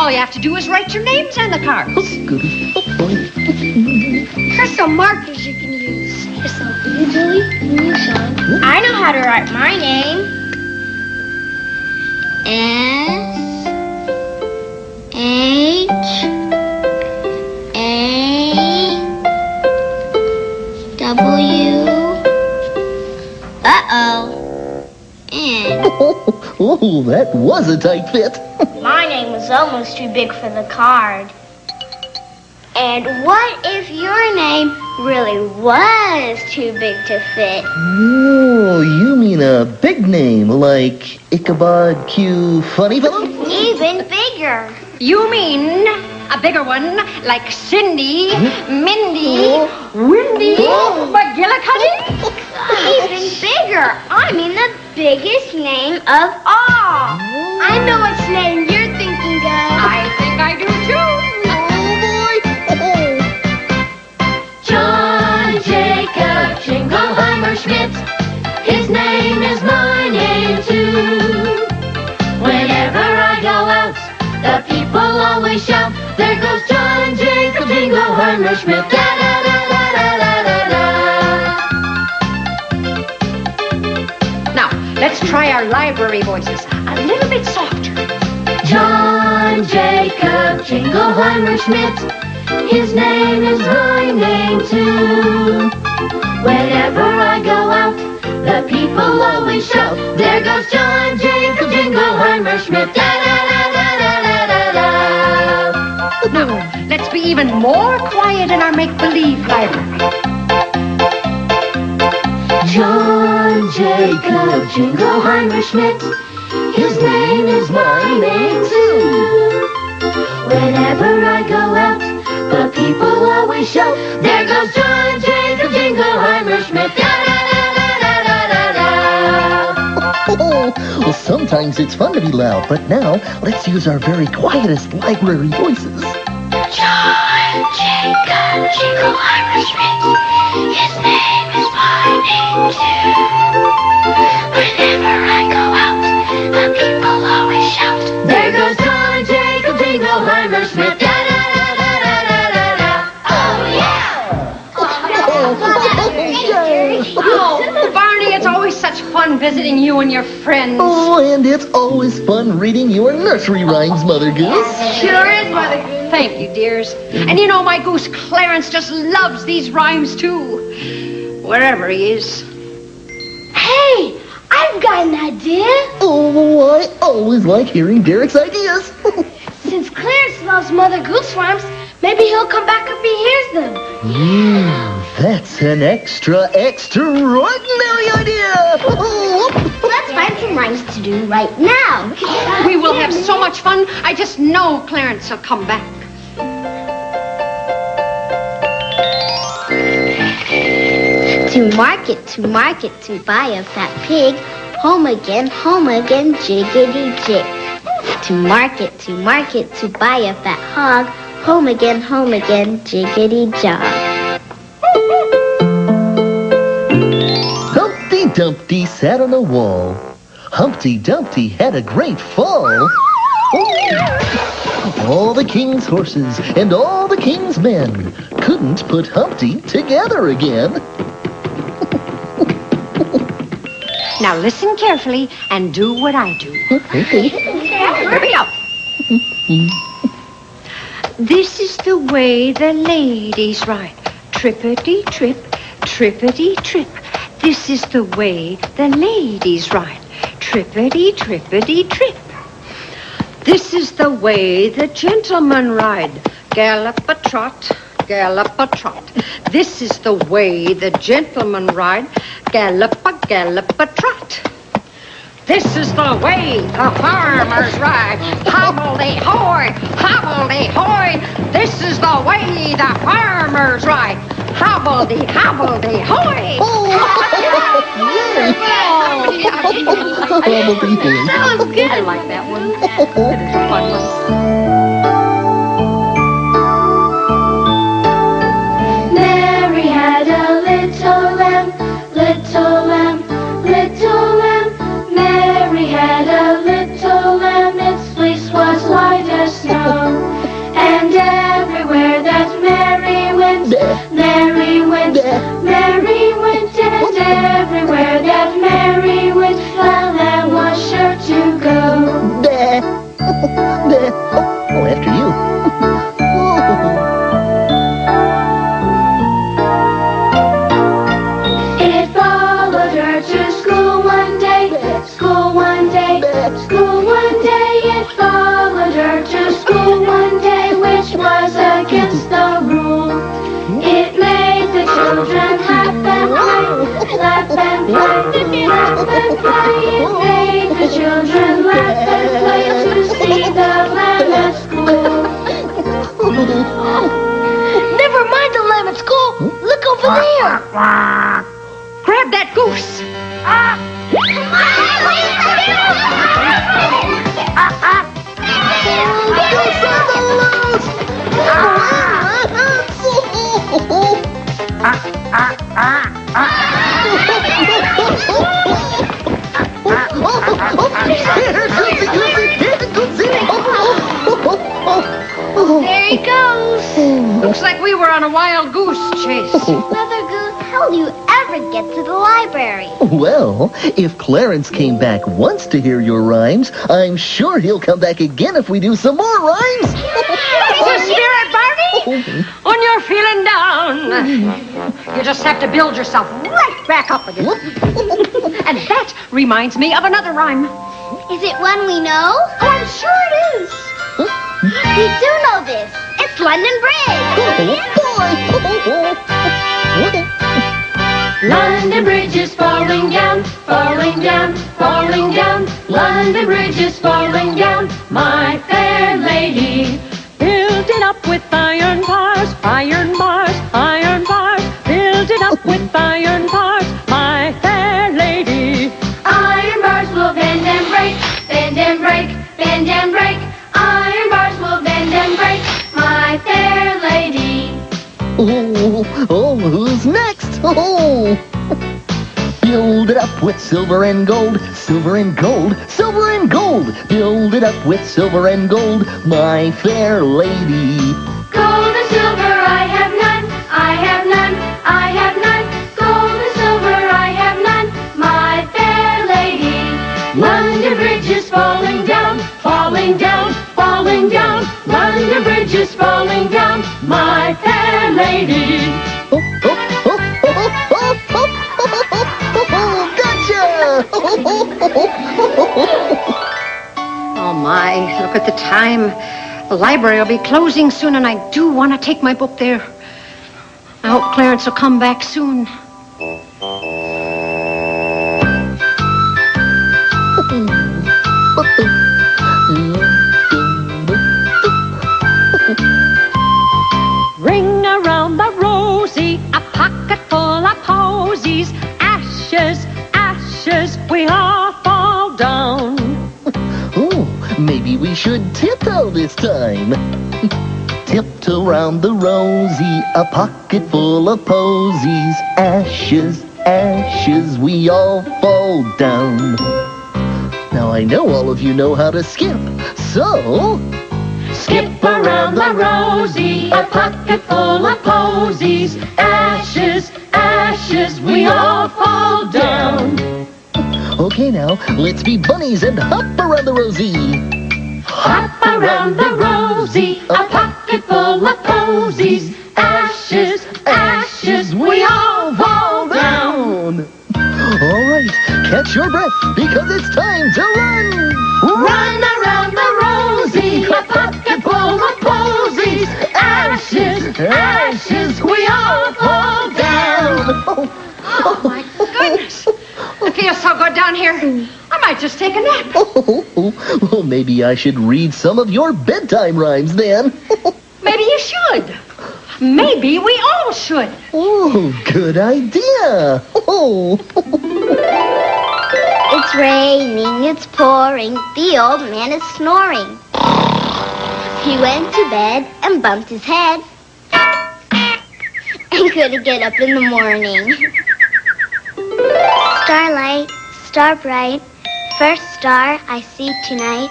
All you have to do is write your names on the cards. Here's some markers you can use. Here's some for you, Julie, and you, Sean. I know how to write my name. S-H-A-W. Oh, that was a tight fit. My name was almost too big for the card. And what if your name really was too big to fit? Oh, you mean a big name like Ichabod Q Funny Fellow? Even bigger. You mean a bigger one like Cindy, Mindy, Windy, McGillicuddy? Even bigger. I mean the biggest name of all. I know which name you're thinking of. I think I do too. John Jacob Jingleheimer Schmidt. His name is my name too. Whenever I go out, the people always shout, there goes John Jacob Jingleheimer Schmidt. Da da da da da da da. Now, let's try our library voices a little bit softer. John Jacob Jingleheimer Schmidt. His name is my name too. Whenever I go out, the people always shout, there goes John Jacob Jingleheimer Schmidt. Da da da da da da da. Now, let's be even more quiet in our make-believe library. John Jacob Jingleheimer Schmidt. His name is my name too. Whenever I go out, the people always shout, there goes John Jacob Jingleheimer Schmidt. Da da da da da da da. Well, sometimes it's fun to be loud, but now let's use our very quietest library voices. John Jacob Jingleheimer Schmidt. His name is my name too. Whenever I go out, the people always shout, there goes John Jacob Jingleheimer Schmidt. Da da da da da da da. Oh yeah! Oh, Barney, it's always such fun visiting you and your friends. Oh, and it's always fun reading your nursery rhymes, Mother Goose. Sure is, Mother Goose. Thank you, dears. And you know, my goose Clarence just loves these rhymes, too. Wherever he is. Hey, I've got an idea. Oh, I always like hearing Derek's ideas. Since Clarence loves Mother Goose rhymes, maybe he'll come back if he hears them. Yeah, that's an extraordinary idea. Let's find some rhymes to do right now. We will have so much fun. I just know Clarence will come back. To market, to buy a fat pig. Home again, jiggity jig. To market, to buy a fat hog. Home again, jiggity jog. Humpty Dumpty sat on a wall. Humpty Dumpty had a great fall. All the king's horses and all the king's men couldn't put Humpty together again. Now listen carefully and do what I do. Okay. Here we go. This is the way the ladies ride. Trippity-trip, trippity-trip. This is the way the ladies ride. Trippity-trippity-trip. This is the way the gentlemen ride. Gallop-a-trot, gallop-a-trot. This is the way the gentlemen ride. Gallop-a-trot. This is the way the farmers ride. Hobble-de-hoy, hobble-de-hoy. This is the way the farmers ride. Hobble-de-hoy. That was good. I like that one. That is a fun one. Mary had a little lamb, little lamb, little lamb. Mary had a little lamb, its fleece was white as snow. Day the children laugh and play to see the lamb at school. Never mind the lamb at school. Look over there. Grab that goose. There he goes. Looks like we were on a wild goose chase. Mother Goose, how will you ever get to the library? Well, if Clarence came back once to hear your rhymes, I'm sure he'll come back again if we do some more rhymes. The spirit, Barney! When you're feeling down, you just have to build yourself right back up again. And that reminds me of another rhyme. Is it one we know? I'm sure it is. We do know this. It's London Bridge. London Bridge is falling down, falling down, falling down. London Bridge is falling down, my fair lady. Build it up with iron bars, iron bars, iron bars. Build it up with iron bars, my fair lady. Iron bars will bend and break, bend and break, bend and break. Iron bars will bend and break, my fair lady. Oh, who's next? Oh. Build it up with silver and gold, silver and gold, silver and gold. Build it up with silver and gold, my fair lady. Gold and silver I have none, I have none, I have none. Gold and silver I have none, my fair lady. London Bridge is falling down, falling down, falling down. London Bridge is falling down, my fair lady. Gotcha! Oh, my, look at the time. The library will be closing soon, and I do want to take my book there. I hope Clarence will come back soon. Ring around the rosie, a pocket full of posies. Ashes, ashes, we all fall down. Oh, maybe we should tiptoe this time. Tiptoe round the rosy, a pocket full of posies. Ashes, ashes, we all fall down. Now I know all of you know how to skip, so... Skip around the rosy, a pocket full of posies. Ashes, ashes, we all fall down. Okay, now, let's be bunnies and hop around the rosy. Hop around the rosy, a pocket full of posies. Ashes, ashes, we all fall down. All right, catch your breath, because it's time to run. Run around the rosy, a pocket full of posies. Ashes, ashes, we all fall down. Oh, my goodness. I feel so good down here. I might just take a nap. Well, maybe I should read some of your bedtime rhymes then. Maybe you should. Maybe we all should. Oh, good idea. Oh. It's raining, it's pouring, the old man is snoring. He went to bed and bumped his head and couldn't get up in the morning. Starlight, star bright, first star I see tonight.